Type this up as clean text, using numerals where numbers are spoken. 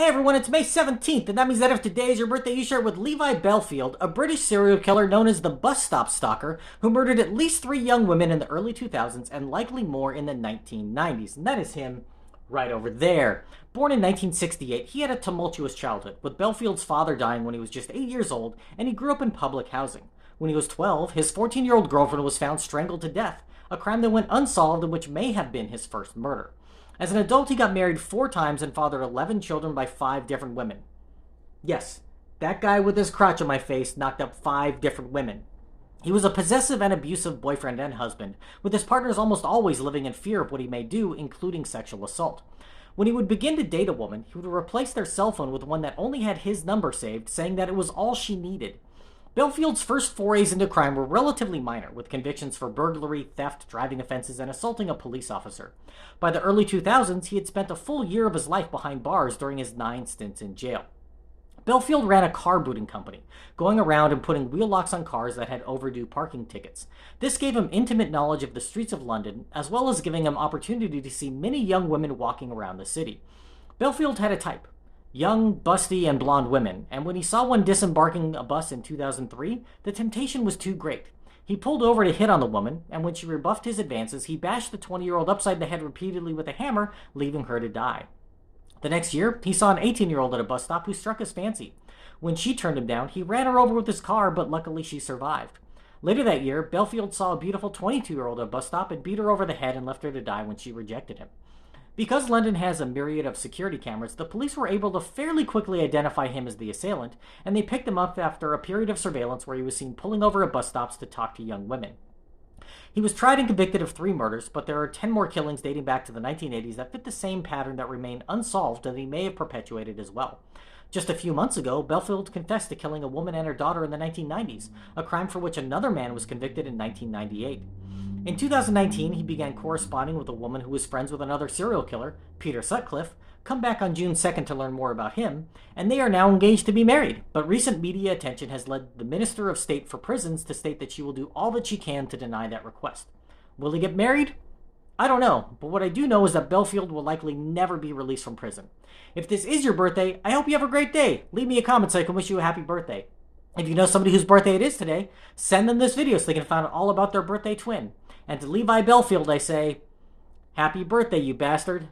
Hey everyone, it's May 17th, and that means that if today is your birthday, you share it with Levi Bellfield, a British serial killer known as the bus stop stalker, who murdered at least 3 young women in the early 2000s and likely more in the 1990s. And that is him right over there. Born in 1968, he had a tumultuous childhood, with Bellfield's father dying when he was just 8 years old, and he grew up in public housing. When he was 12, his 14-year-old girlfriend was found strangled to death, a crime that went unsolved and which may have been his first murder. As an adult, he got married 4 times and fathered 11 children by 5 different women. Yes, that guy with his crotch on my face knocked up 5 different women. He was a possessive and abusive boyfriend and husband, with his partners almost always living in fear of what he may do, including sexual assault. When he would begin to date a woman, he would replace their cell phone with one that only had his number saved, saying that it was all she needed. Bellfield's first forays into crime were relatively minor, with convictions for burglary, theft, driving offenses, and assaulting a police officer. By the early 2000s, he had spent a full year of his life behind bars during his 9 stints in jail. Bellfield ran a car booting company, going around and putting wheel locks on cars that had overdue parking tickets. This gave him intimate knowledge of the streets of London, as well as giving him opportunity to see many young women walking around the city. Bellfield had a type: young, busty, and blonde women, and when he saw one disembarking a bus in 2003, the temptation was too great. He pulled over to hit on the woman, and when she rebuffed his advances, he bashed the 20-year-old upside the head repeatedly with a hammer, leaving her to die. The next year, he saw an 18-year-old at a bus stop who struck his fancy. When she turned him down, he ran her over with his car, but luckily she survived. Later that year, Bellfield saw a beautiful 22-year-old at a bus stop and beat her over the head and left her to die when she rejected him. Because London has a myriad of security cameras, the police were able to fairly quickly identify him as the assailant, and they picked him up after a period of surveillance where he was seen pulling over at bus stops to talk to young women. He was tried and convicted of 3 murders, but there are 10 more killings dating back to the 1980s that fit the same pattern that remain unsolved and he may have perpetuated as well. Just a few months ago, Bellfield confessed to killing a woman and her daughter in the 1990s, a crime for which another man was convicted in 1998. In 2019, he began corresponding with a woman who was friends with another serial killer, Peter Sutcliffe. Come back on June 2nd to learn more about him, and they are now engaged to be married. But recent media attention has led the Minister of State for Prisons to state that she will do all that she can to deny that request. Will he get married? I don't know, but what I do know is that Bellfield will likely never be released from prison. If this is your birthday, I hope you have a great day. Leave me a comment so I can wish you a happy birthday. If you know somebody whose birthday it is today, send them this video so they can find out all about their birthday twin. And to Levi Bellfield, I say, happy birthday, you bastard.